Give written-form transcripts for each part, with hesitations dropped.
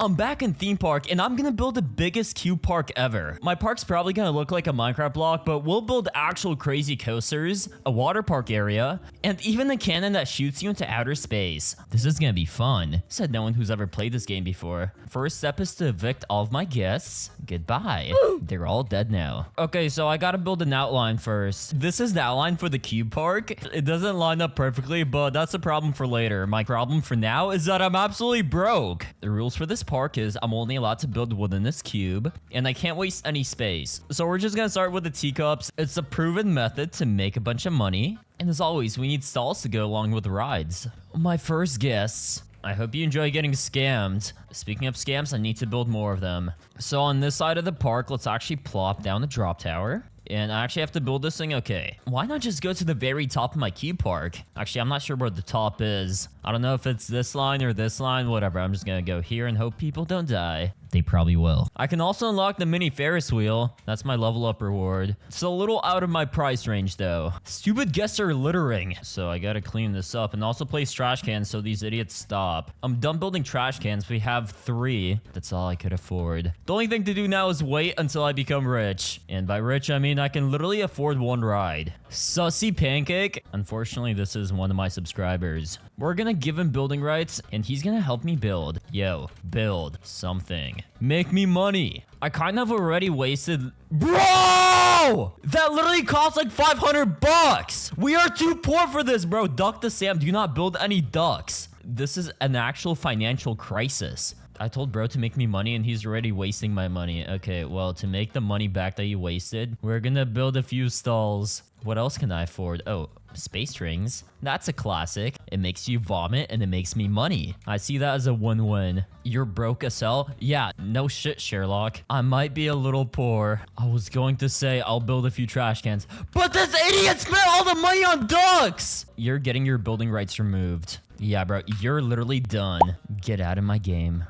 I'm back in theme park and I'm gonna build the biggest cube park ever. My park's probably gonna look like a Minecraft block, but we'll build actual crazy coasters, a water park area, and even a cannon that shoots you into outer space. This is gonna be fun, said no one who's ever played this game before. First step is to evict all of my guests. Goodbye. They're all dead now. Okay, so I gotta build an outline first. This is the outline for the cube park. It doesn't line up perfectly, but that's a problem for later. My problem for now is that I'm absolutely broke. The rules for this park is I'm only allowed to build within this cube, and I can't waste any space. So we're just gonna start with the teacups. It's a proven method to make a bunch of money. And as always, we need stalls to go along with the rides. My first guests. I hope you enjoy getting scammed. Speaking of scams, I need to build more of them. So on this side of the park, let's actually plop down the drop tower. And I actually have to build this thing. Okay, why not just go to the very top of my cube park? Actually, I'm not sure where the top is. I don't know if it's this line or this line, whatever. I'm just gonna go here and hope people don't die. They probably will. I can also unlock the mini Ferris wheel. That's my level up reward. It's a little out of my price range though. Stupid guests are littering. So I gotta clean this up and also place trash cans so these idiots stop. I'm done building trash cans. We have 3. That's all I could afford. The only thing to do now is wait until I become rich. And by rich, I mean I can literally afford one ride. Sussy Pancake. Unfortunately, this is one of my subscribers. We're gonna give him building rights and he's gonna help me build. Yo, build something. Make me money. I kind of already wasted. Bro! That literally costs like 500 bucks. We are too poor for this, bro. Duck the Sam. Do not build any ducks. This is an actual financial crisis. I told bro to make me money and he's already wasting my money. Okay, well, to make the money back that you wasted, we're gonna build a few stalls. What else can I afford? Oh, space rings. That's a classic. It makes you vomit and it makes me money. I see that as a win-win. You're broke as hell? Yeah, no shit, Sherlock. I might be a little poor. I was going to say I'll build a few trash cans, but this idiot spent all the money on ducks! You're getting your building rights removed. Yeah, bro, you're literally done. Get out of my game.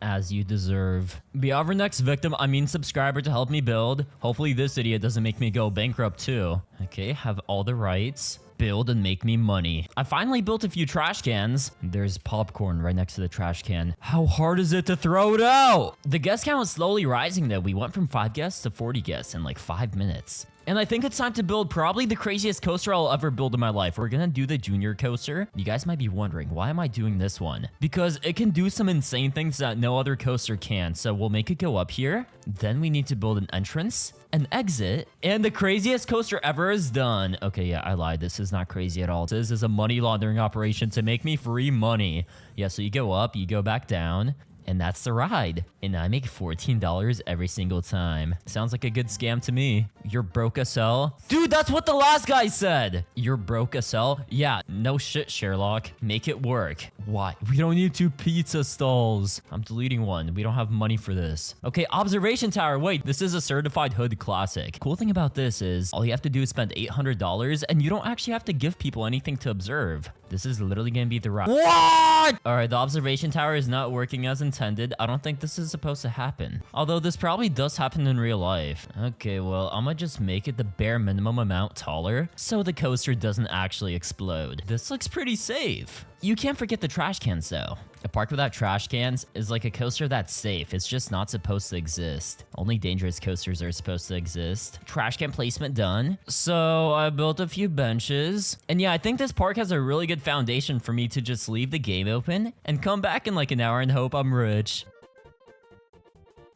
As you deserve. Be our next victim, I mean subscriber, to help me build. Hopefully this idiot doesn't make me go bankrupt too. Okay, have all the rights. Build and make me money. I finally built a few trash cans. There's popcorn right next to the trash can. How hard is it to throw it out? The guest count is slowly rising though. We went from 5 guests to 40 guests in like 5 minutes. And I think it's time to build probably the craziest coaster I'll ever build in my life. We're gonna do the junior coaster. You guys might be wondering, why am I doing this one? Because it can do some insane things that no other coaster can. So we'll make it go up here. Then we need to build an entrance, an exit, and the craziest coaster ever is done. Okay, yeah, I lied. This is not crazy at all. This is a money laundering operation to make me free money. Yeah, so you go up, you go back down. And that's the ride. And I make $14 every single time. Sounds like a good scam to me. You're broke as hell? Dude, that's what the last guy said. You're broke as hell? Yeah, no shit, Sherlock. Make it work. Why? We don't need 2 pizza stalls. I'm deleting one. We don't have money for this. Okay, observation tower. Wait, this is a certified hood classic. Cool thing about this is all you have to do is spend $800 and you don't actually have to give people anything to observe. This is literally gonna be the ride. What? All right, the observation tower is not working as intended. I don't think this is supposed to happen. Although this probably does happen in real life. Okay, well, I'm gonna just make it the bare minimum amount taller so the coaster doesn't actually explode. This looks pretty safe. You can't forget the trash cans though. A park without trash cans is like a coaster that's safe. It's just not supposed to exist. Only dangerous coasters are supposed to exist. Trash can placement done. So I built a few benches. And yeah, I think this park has a really good foundation for me to just leave the game open and come back in like an hour and hope I'm rich.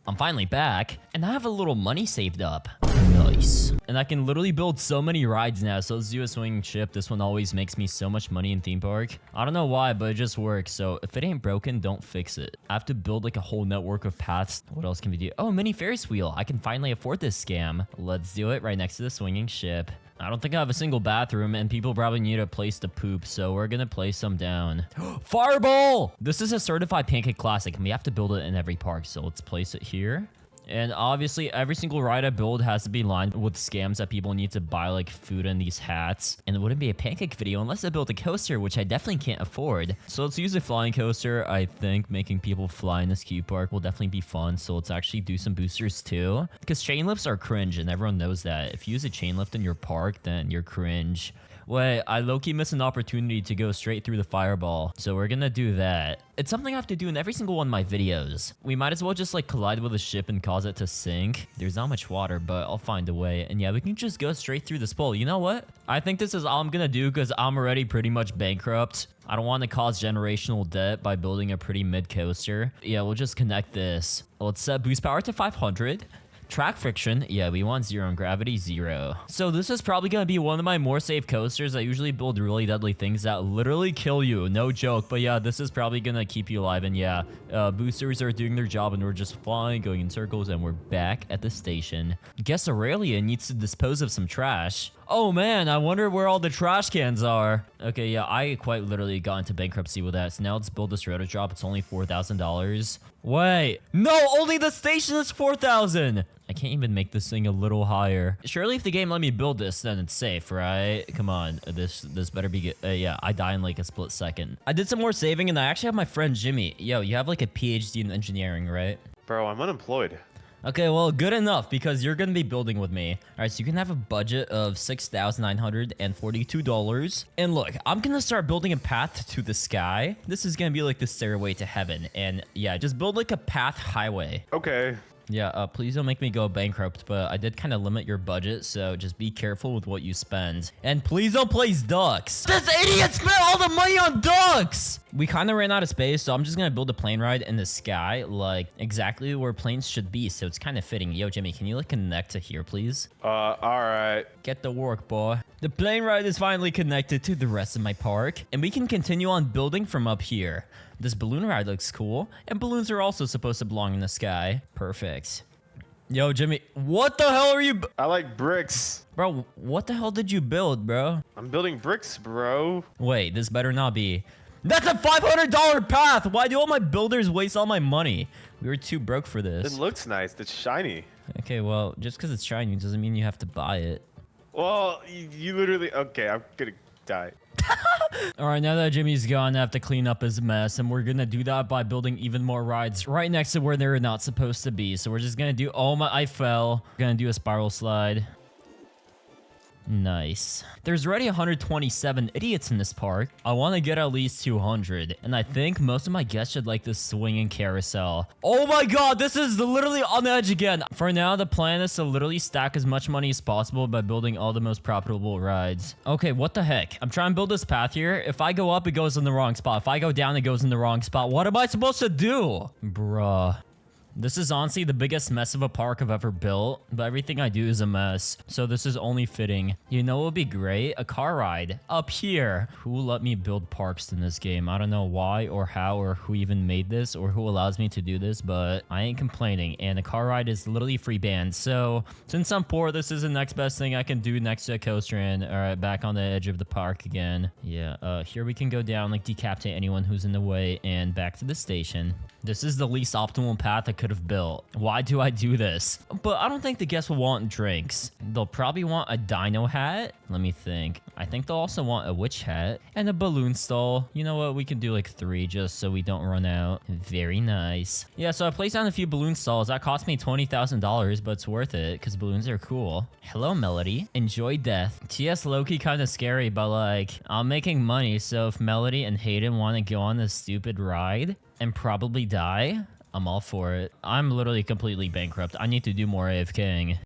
I'm finally back, and I have a little money saved up. Nice. And I can literally build so many rides now. So let's do a swinging ship. This one always makes me so much money in theme park. I don't know why, but it just works. So if it ain't broken, don't fix it. I have to build like a whole network of paths. What else can we do? Oh, mini Ferris wheel. I can finally afford this scam. Let's do it right next to the swinging ship. I don't think I have a single bathroom, and people probably need a place to poop, so we're gonna place some down. Fireball! This is a certified pancake classic, and we have to build it in every park, so let's place it here. And obviously, every single ride I build has to be lined with scams that people need to buy, like food and these hats. And it wouldn't be a pancake video unless I built a coaster, which I definitely can't afford. So let's use a flying coaster. I think making people fly in this cube park will definitely be fun. So let's actually do some boosters too. Because chain lifts are cringe, and everyone knows that. If you use a chain lift in your park, then you're cringe. Wait, I low-key missed an opportunity to go straight through the fireball. So we're gonna do that. It's something I have to do in every single one of my videos. We might as well just like collide with a ship and cause it to sink. There's not much water, but I'll find a way. And yeah, we can just go straight through this pole. You know what? I think this is all I'm gonna do because I'm already pretty much bankrupt. I don't want to cause generational debt by building a pretty mid coaster. Yeah, we'll just connect this. Let's set boost power to 500. Track friction, yeah, we want 0 and gravity 0. So this is probably going to be one of my more safe coasters. I usually build really deadly things that literally kill you, no joke. But yeah, this is probably going to keep you alive. And yeah, boosters are doing their job and we're just flying, going in circles, and we're back at the station. Guess Aurelia needs to dispose of some trash. Oh man, I wonder where all the trash cans are. Okay, yeah, I quite literally got into bankruptcy with that. So now let's build this rotor drop. It's only $4,000. Wait, no, only the station is 4,000. I can't even make this thing a little higher. Surely if the game let me build this, then it's safe, right? Come on, this better be good. Yeah, I die in like a split second. I did some more saving and I actually have my friend Jimmy. Yo, you have like a PhD in engineering, right? Bro, I'm unemployed. Okay, well, good enough because you're going to be building with me. All right, so you can have a budget of $6,942. And look, I'm going to start building a path to the sky. This is going to be like the stairway to heaven. And yeah, just build like a path highway. Okay. Yeah, please don't make me go bankrupt, but I did kind of limit your budget, so just be careful with what you spend. And please don't place ducks. This idiot spent all the money on ducks! We kind of ran out of space, so I'm just gonna build a plane ride in the sky, like exactly where planes should be, so it's kind of fitting. Yo, Jimmy, can you like connect to here, please? All right. Get to work, boy. The plane ride is finally connected to the rest of my park, and we can continue on building from up here. This balloon ride looks cool, and balloons are also supposed to belong in the sky. Perfect. Yo, Jimmy, what the hell are you... I like bricks. Bro, what the hell did you build, bro? I'm building bricks, bro. Wait, this better not be... That's a $500 path! Why do all my builders waste all my money? We were too broke for this. It looks nice. It's shiny. Okay, well, just because it's shiny doesn't mean you have to buy it. Well, you literally... Okay, I'm gonna die. All right, now that Jimmy's gone, I have to clean up his mess, and we're gonna do that by building even more rides right next to where they're not supposed to be. So we're just gonna do... Oh my, I fell. We're gonna do a spiral slide. Nice. There's already 127 idiots in this park. I want to get at least 200. And I think most of my guests should like this swinging carousel. Oh my god, this is literally on the edge again. For now, the plan is to literally stack as much money as possible by building all the most profitable rides. Okay, what the heck? I'm trying to build this path here. If I go up, it goes in the wrong spot. If I go down, it goes in the wrong spot. What am I supposed to do? Bruh. This is honestly the biggest mess of a park I've ever built, but everything I do is a mess, so this is only fitting. You know what would be great? A car ride up here. Who let me build parks in this game? I don't know why or how or who even made this or who allows me to do this, but I ain't complaining, and a car ride is literally free band. So since I'm poor, this is the next best thing I can do next to a coaster. And all right, back on the edge of the park again. Yeah, here we can go down, like decapitate anyone who's in the way, and back to the station. This is the least optimal path I could have built. Why do I do this? But I don't think the guests will want drinks. They'll probably want a dino hat. Let me think. I think they'll also want a witch hat and a balloon stall. You know what? We can do like 3 just so we don't run out. Very nice. Yeah, so I placed down a few balloon stalls. That cost me $20,000, but it's worth it because balloons are cool. Hello, Melody. Enjoy death. TS low-key kind of scary, but like, I'm making money, so if Melody and Hayden want to go on this stupid ride and probably die, I'm all for it. I'm literally completely bankrupt. I need to do more AFKing.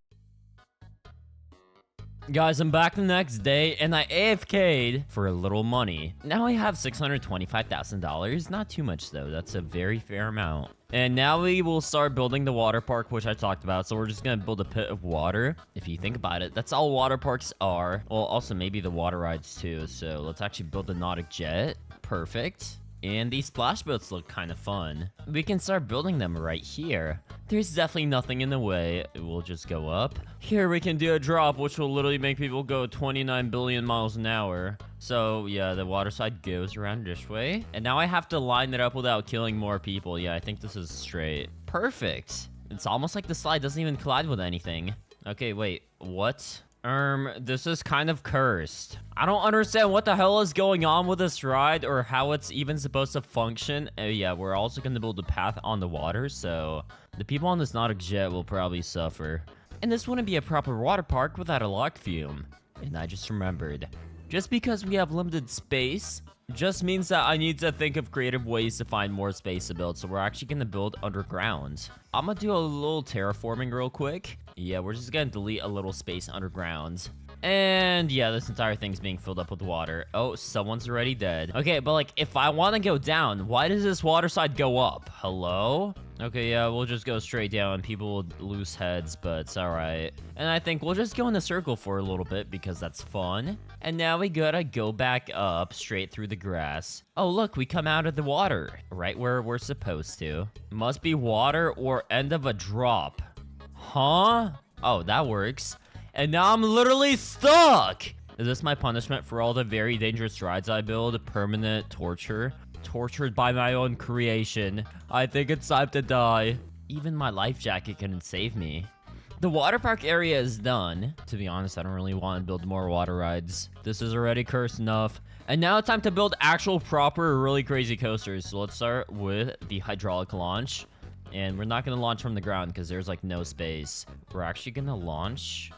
Guys, I'm back the next day, and I AFK'd for a little money. Now I have $625,000. Not too much, though. That's a very fair amount. And now we will start building the water park, which I talked about. So we're just going to build a pit of water. If you think about it, that's all water parks are. Well, also maybe the water rides, too. So let's actually build a nautic jet. Perfect. And these splash boats look kind of fun. We can start building them right here. There's definitely nothing in the way. We'll just go up. Here we can do a drop, which will literally make people go 29 billion miles an hour. So yeah, the water slide goes around this way. And now I have to line it up without killing more people. Yeah, I think this is straight. Perfect. It's almost like the slide doesn't even collide with anything. Okay, wait, what? This is kind of cursed. I don't understand what the hell is going on with this ride or how it's even supposed to function. Yeah, we're also going to build a path on the water, so the people on this nautic jet will probably suffer. And this wouldn't be a proper water park without a locked fume. And I just remembered. Just because we have limited space just means that I need to think of creative ways to find more space to build. So we're actually going to build underground. I'm going to do a little terraforming real quick. Yeah, we're just going to delete a little space underground. And yeah, this entire thing's being filled up with water. Oh, someone's already dead. Okay, but like, if I want to go down, why does this water side go up? Hello? Okay, yeah, we'll just go straight down. People will lose heads, but it's all right. And I think we'll just go in a circle for a little bit because that's fun. And now we gotta go back up straight through the grass. Oh, look, we come out of the water right where we're supposed to. Must be water or end of a drop. Huh? Oh, that works. And now I'm literally stuck. Is this my punishment for all the very dangerous rides I build? Permanent torture? Tortured by my own creation. I think it's time to die. Even my life jacket couldn't save me. The water park area is done. To be honest, I don't really want to build more water rides. This is already cursed enough. And now it's time to build actual proper really crazy coasters. So let's start with the hydraulic launch. And we're not going to launch from the ground because there's like no space. We're actually going to launch...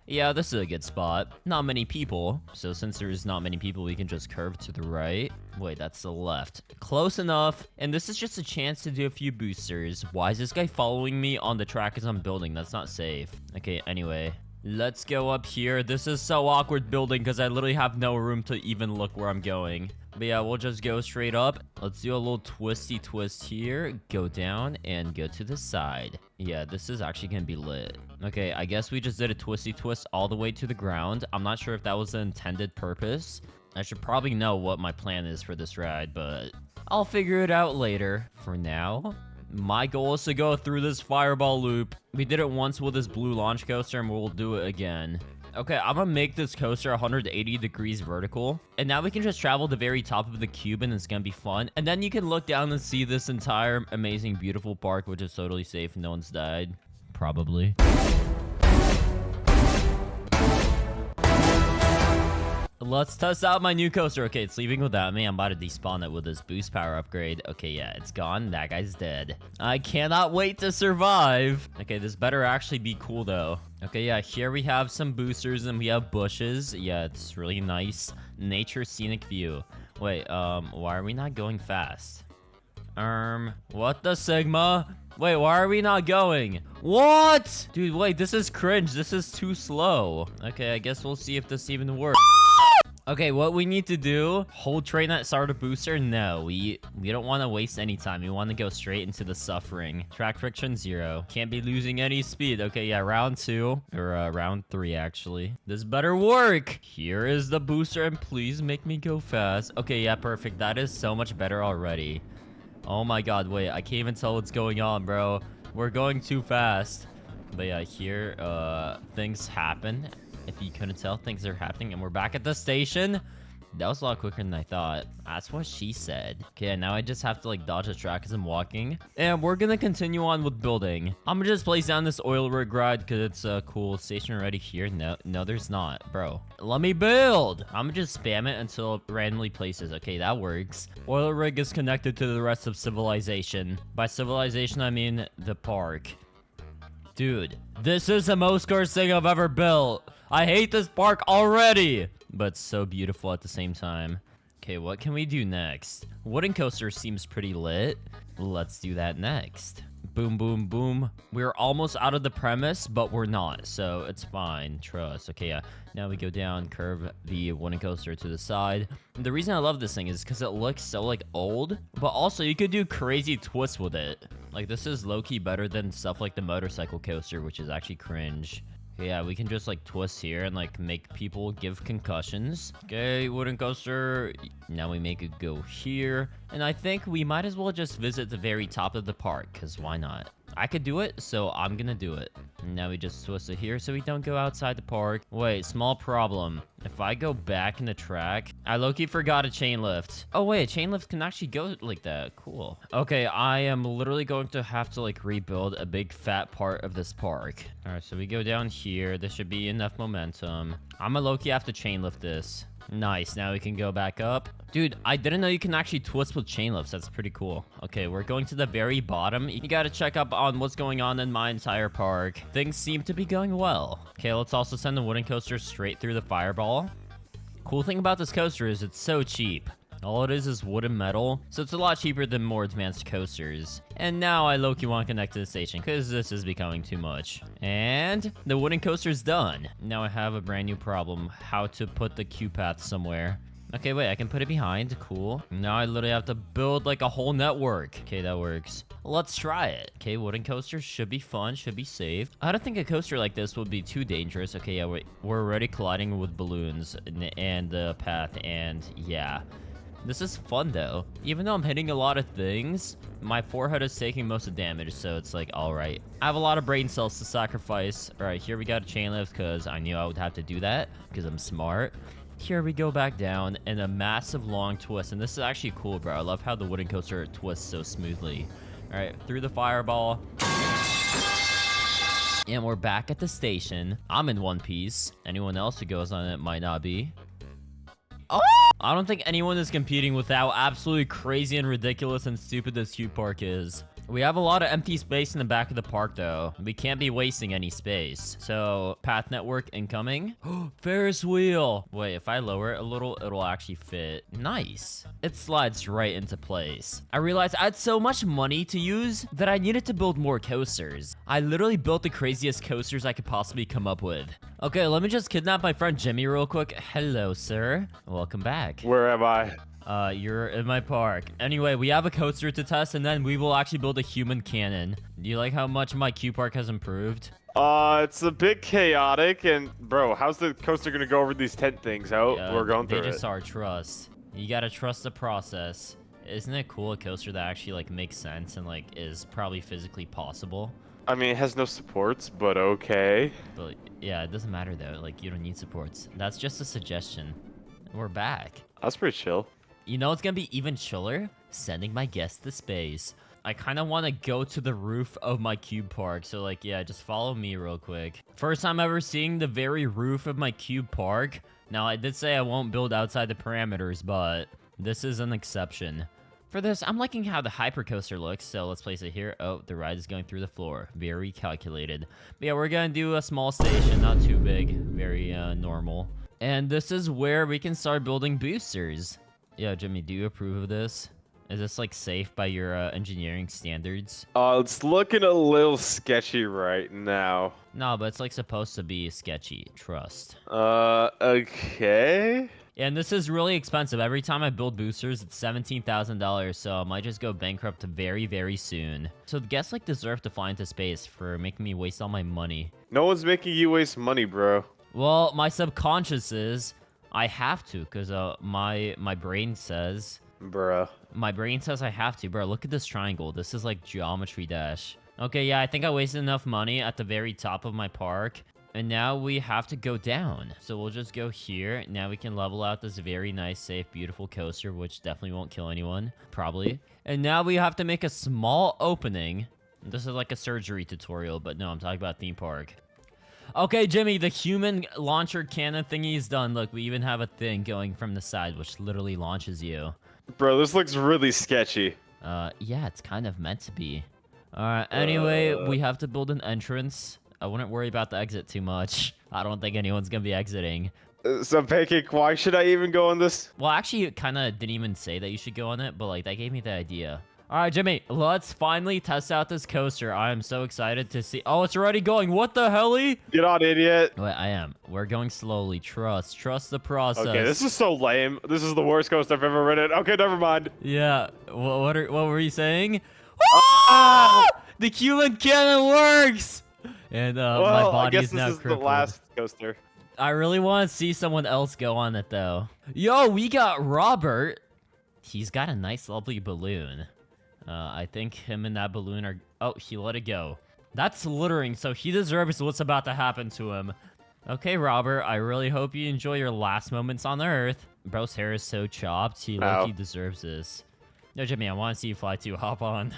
yeah, this is a good spot. Not many people. So since there's not many people, we can just curve to the right. Wait, that's the left. Close enough. And this is just a chance to do a few boosters. Why is this guy following me on the track as I'm building? That's not safe. Okay, anyway. Let's go up here. This is so awkward building because I literally have no room to even look where I'm going. But yeah, we'll just go straight up. Let's do a little twisty twist here. Go down and go to the side. Yeah, this is actually gonna be lit. Okay, I guess we just did a twisty twist all the way to the ground. I'm not sure if that was the intended purpose. I should probably know what my plan is for this ride, but I'll figure it out later. For now, my goal is to go through this fireball loop. We did it once with this blue launch coaster, and we'll do it again. Okay, I'm gonna make this coaster 180 degrees vertical. And now we can just travel to the very top of the cube and it's gonna be fun. And then you can look down and see this entire amazing, beautiful park, which is totally safe. No one's died. Probably. Let's test out my new coaster. Okay, it's leaving without me. I'm about to despawn it with this boost power upgrade. Okay, yeah, it's gone. That guy's dead. I cannot wait to survive. Okay, this better actually be cool, though. Okay, yeah, here we have some boosters and we have bushes. Yeah, it's really nice. Nature scenic view. Wait, why are we not going fast? What the Sigma? Wait, why are we not going? What? Dude, wait, this is cringe. This is too slow. Okay, I guess we'll see if this even works. Okay, what we need to do, hold train at start a booster? No, we don't want to waste any time. We want to go straight into the suffering. Track friction 0. Can't be losing any speed. Okay, yeah, round 2, or round 3, actually. This better work. Here is the booster, and please make me go fast. Okay, yeah, perfect. That is so much better already. Oh my god, wait, I can't even tell what's going on, bro. We're going too fast. But yeah, here, things happen. If you couldn't tell, things are happening, and we're back at the station. That was a lot quicker than I thought. That's what she said. Okay, now I just have to, like, dodge the track as I'm walking. And we're gonna continue on with building. I'm gonna just place down this oil rig ride because it's a cool station already here. No, there's not, bro. Let me build. I'm gonna just spam it until it randomly places. Okay, that works. Oil rig is connected to the rest of civilization. By civilization, I mean the park. Dude, this is the most cursed thing I've ever built. I hate this park already, but it's so beautiful at the same time. Okay, what can we do next? Wooden coaster seems pretty lit. Let's do that next. Boom, boom, boom. We're almost out of the premise, but we're not, so it's fine. Trust. Okay, yeah. Now we go down, curve the wooden coaster to the side. And the reason I love this thing is because it looks so, like, old, but also you could do crazy twists with it. Like, this is low-key better than stuff like the motorcycle coaster, which is actually cringe. Yeah, we can just, like, twist here and, like, make people give concussions. Okay, wooden coaster. Now we make it go here. And I think we might as well just visit the very top of the park, because why not? I could do it, so I'm gonna do it. And now we just twist it here so we don't go outside the park. Wait, small problem. If I go back in the track, I low-key forgot a chain lift. Oh, wait, a chain lift can actually go like that. Cool. Okay, I am literally going to have to, like, rebuild a big fat part of this park. All right, so we go down here. This should be enough momentum. I'm gonna low-key have to chain lift this. Nice, now we can go back up. Dude, I didn't know you can actually twist with chain lifts. That's pretty cool. Okay, we're going to the very bottom. You gotta check up on what's going on in my entire park. Things seem to be going well. Okay, let's also send the wooden coaster straight through the fireball. Cool thing about this coaster is it's so cheap. All it is wood and metal, so it's a lot cheaper than more advanced coasters. And now I low-key want to connect to the station, because this is becoming too much. And the wooden coaster's done. Now I have a brand new problem, how to put the queue path somewhere. Okay, wait, I can put it behind, cool. Now I literally have to build like a whole network. Okay, that works. Let's try it. Okay, wooden coasters should be fun, should be safe. I don't think a coaster like this would be too dangerous. Okay, yeah, we're already colliding with balloons and the path, and yeah. This is fun though. Even though I'm hitting a lot of things, my forehead is taking most of the damage, so it's like, all right. I have a lot of brain cells to sacrifice. All right, here we got a chain lift because I knew I would have to do that because I'm smart. Here we go back down and a massive long twist, and this is actually cool, bro. I love how the wooden coaster twists so smoothly. All right, through the fireball. And we're back at the station. I'm in one piece. Anyone else who goes on it might not be. Oh! I don't think anyone is competing with how absolutely crazy and ridiculous and stupid this Q Park is. We have a lot of empty space in the back of the park, though. We can't be wasting any space. So, path network incoming. Ferris wheel. Wait, if I lower it a little, it'll actually fit. Nice. It slides right into place. I realized I had so much money to use that I needed to build more coasters. I literally built the craziest coasters I could possibly come up with. Okay, let me just kidnap my friend Jimmy real quick. Hello, sir. Welcome back. Where am I? You're in my park. Anyway, we have a coaster to test, and then we will actually build a human cannon. Do you like how much my Q Park has improved? It's a bit chaotic, and bro, how's the coaster gonna go over these tent things? We're going through it. They just are trust. You gotta trust the process. Isn't it cool, a coaster that actually, like, makes sense and, like, is probably physically possible? I mean, it has no supports, but okay. But, yeah, it doesn't matter, though. Like, you don't need supports. That's just a suggestion. We're back. That's pretty chill. You know what's gonna be even chiller? Sending my guests to space. I kind of want to go to the roof of my cube park. So, like, yeah, just follow me real quick. First time ever seeing the very roof of my cube park. Now, I did say I won't build outside the parameters, but this is an exception. For this, I'm liking how the hypercoaster looks, so let's place it here. Oh, the ride is going through the floor. Very calculated. But yeah, we're gonna do a small station, not too big. Very normal. And this is where we can start building boosters. Yeah, Jimmy, do you approve of this? Is this, like, safe by your engineering standards? It's looking a little sketchy right now. No, but it's, like, supposed to be sketchy. Trust. Okay. And this is really expensive. Every time I build boosters, it's $17,000, so I might just go bankrupt very, very soon. So the guests, like, deserve to fly into space for making me waste all my money. No one's making you waste money, bro. Well, my subconscious is... I have to, because my brain says... Bruh. My brain says I have to, bro. Look at this triangle. This is like Geometry Dash. Okay, yeah, I think I wasted enough money at the very top of my park. And now we have to go down. So we'll just go here. Now we can level out this very nice, safe, beautiful coaster, which definitely won't kill anyone. Probably. And now we have to make a small opening. This is like a surgery tutorial, but no, I'm talking about theme park. Okay, Jimmy, the human launcher cannon thingy is done. Look, we even have a thing going from the side, which literally launches you. Bro, this looks really sketchy. Yeah, it's kind of meant to be. Alright, anyway, we have to build an entrance. I wouldn't worry about the exit too much. I don't think anyone's gonna be exiting. So, Pancake, why should I even go on this? Well, actually, it kind of didn't even say that you should go on it, but, like, that gave me the idea. Alright, Jimmy, let's finally test out this coaster. I am so excited to see... Oh, it's already going. What the helly? Get on, idiot. Wait, I am. We're going slowly. Trust the process. Okay, this is so lame. This is the worst coaster I've ever ridden. Okay, never mind. Yeah. What were you saying? Ah! The human cannon works! And my body is now crippled. I guess this is the last coaster. I really want to see someone else go on it, though. Yo, we got Robert. He's got a nice, lovely balloon. I think him and that balloon are... Oh, he let it go. That's littering, so he deserves what's about to happen to him. Okay, Robert, I really hope you enjoy your last moments on Earth. Bro's hair is so chopped, he deserves this. No, Jimmy, I want to see you fly too. Hop on.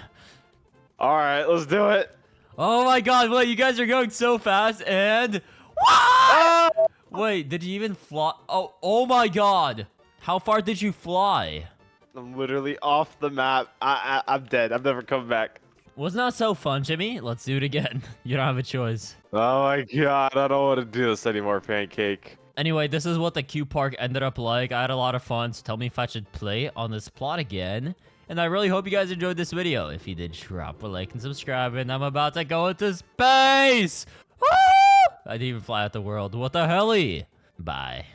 All right, let's do it. Oh my god, wait, you guys are going so fast, and... What? Wait, did you even fly? Oh my god. How far did you fly? I'm literally off the map. I'm dead. I'm never coming back. Wasn't that so fun, Jimmy? Let's do it again. You don't have a choice. Oh my god, I don't want to do this anymore, Pancake. Anyway, this is what the Q Park ended up like. I had a lot of fun, so tell me if I should play on this plot again. And I really hope you guys enjoyed this video. If you did, drop a like and subscribe, and I'm about to go into space! Woo! I didn't even fly out the world. What the helly? Bye.